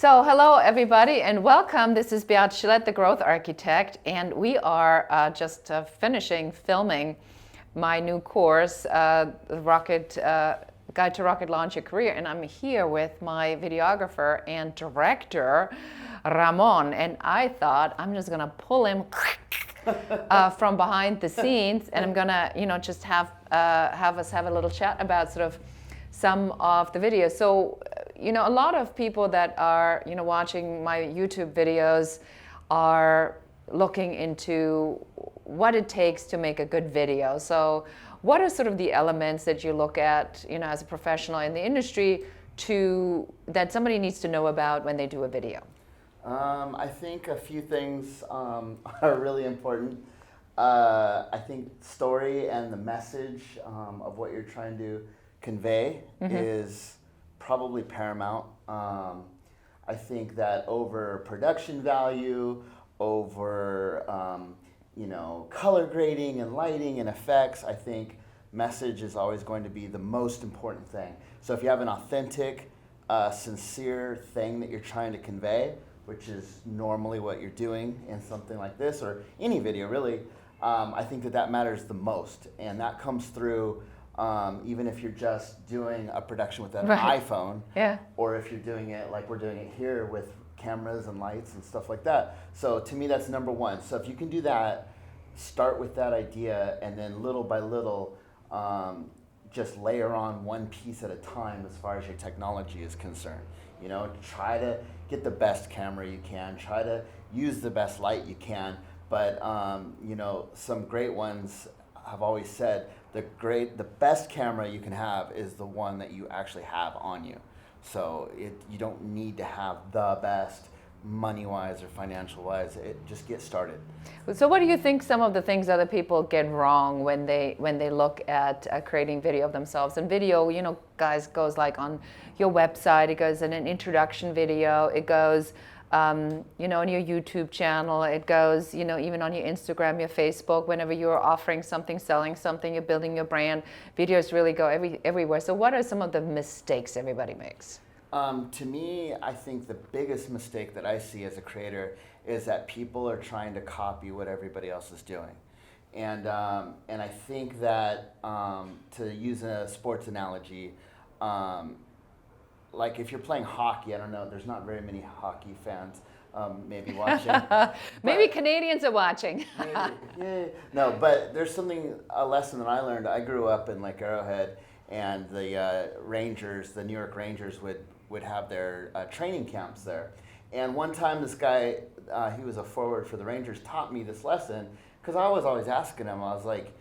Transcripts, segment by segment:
So hello everybody and welcome. This is Beat Gillette, the Growth Architect, and we are just finishing filming my new course, Rocket Guide to Rocket Launch Your Career, and I'm here with my videographer and director, Ramon, and I thought I'm just gonna pull him from behind the scenes, and I'm gonna, just have us have a little chat about sort of some of the videos. So, a lot of people that are, watching my YouTube videos are looking into what it takes to make a good video. So what are sort of the elements that you look at, as a professional in the industry that somebody needs to know about when they do a video? I think a few things are really important. I think story and the message of what you're trying to convey is probably paramount. I think that over production value, over color grading and lighting and effects, I think message is always going to be the most important thing. So if you have an authentic, sincere thing that you're trying to convey, which is normally what you're doing in something like this or any video really, I think that matters the most, and that comes through even if you're just doing a production with an iPhone, or if you're doing it like we're doing it here with cameras and lights and stuff like that. So to me, that's number one. So if you can do that, start with that idea, and then little by little, just layer on one piece at a time as far as your technology is concerned. Try to get the best camera you can, try to use the best light you can, but some great ones have always said the best camera you can have is the one that you actually have on you. So you don't need to have the best money-wise or financial-wise. Just get started. So what do you think some of the things other people get wrong when they look at creating video of themselves? And video, guys, goes like on your website, it goes in an introduction video, it goes on your YouTube channel, it goes, even on your Instagram, your Facebook, whenever you're offering something, selling something, you're building your brand, videos really go everywhere. So what are some of the mistakes everybody makes? To me, I think the biggest mistake that I see as a creator is that people are trying to copy what everybody else is doing. And I think that, to use a sports analogy, like if you're playing hockey, I don't know, there's not very many hockey fans maybe watching. Maybe Canadians are watching. Yeah. No, but there's a lesson that I learned. I grew up in Lake Arrowhead, and the the New York Rangers would have their training camps there. And one time this guy, he was a forward for the Rangers, taught me this lesson, because I was always asking him, I was like,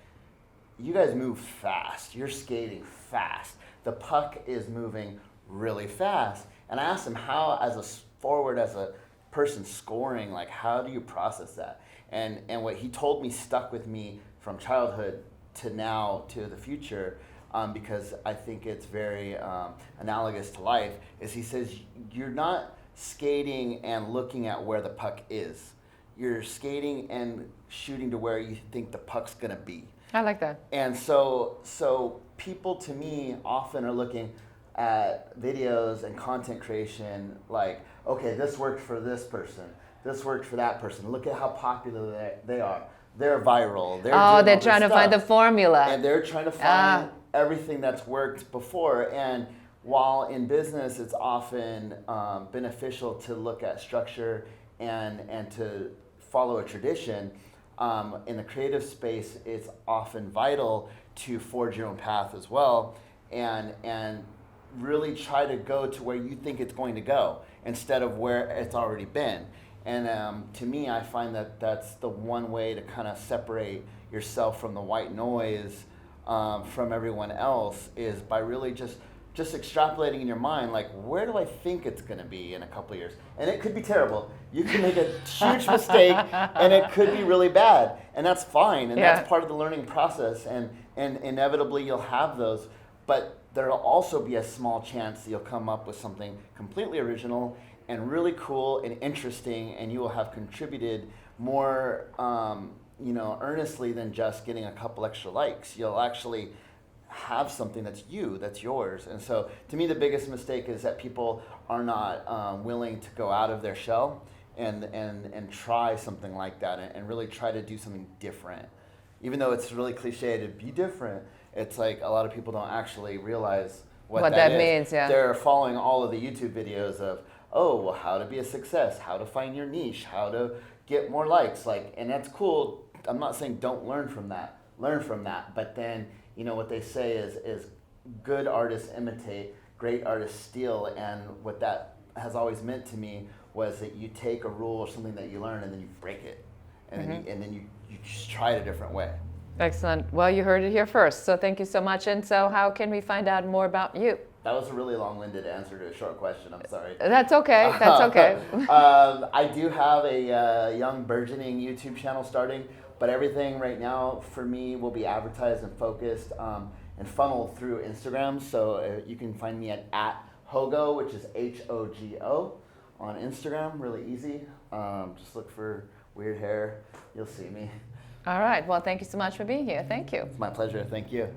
you guys move fast, you're skating fast, the puck is moving really fast. And I asked him how, as a forward, as a person scoring, like how do you process that? And what he told me stuck with me from childhood to now to the future, because I think it's very analogous to life, is he says you're not skating and looking at where the puck is. You're skating and shooting to where you think the puck's gonna be. I like that. And so people, to me, often are looking at videos and content creation like, okay, this worked for this person, this worked for that person, look at how popular they are, they're viral, they're trying to find the formula, and they're trying to find everything that's worked before. And while in business it's often beneficial to look at structure and to follow a tradition, in the creative space it's often vital to forge your own path as well, and really try to go to where you think it's going to go instead of where it's already been. And to me, I find that that's the one way to kind of separate yourself from the white noise from everyone else, is by really just extrapolating in your mind, like, where do I think it's going to be in a couple of years? And it could be terrible. You can make a huge mistake and it could be really bad, and that's fine, and that's part of the learning process, and inevitably you'll have those. But there'll also be a small chance that you'll come up with something completely original and really cool and interesting, and you will have contributed more earnestly than just getting a couple extra likes. You'll actually have something that's that's yours. And so to me, the biggest mistake is that people are not willing to go out of their shell and try something like that and really try to do something different. Even though it's really cliche to be different, it's like a lot of people don't actually realize what that means. Yeah. They're following all of the YouTube videos of, oh, well, how to be a success, how to find your niche, how to get more likes, and that's cool. I'm not saying don't learn from that. Learn from that, but then what they say is good artists imitate, great artists steal, and what that has always meant to me was that you take a rule or something that you learn and then you break it, and then you just try it a different way. Excellent. Well, you heard it here first, so thank you so much. And so how can we find out more about you? That was a really long-winded answer to a short question. I'm sorry. That's okay. That's okay. I do have a young burgeoning YouTube channel starting, but everything right now for me will be advertised and focused and funneled through Instagram. So you can find me at Hogo, which is Hogo on Instagram. Really easy. Just look for weird hair. You'll see me. All right. Well, thank you so much for being here. Thank you. It's my pleasure. Thank you.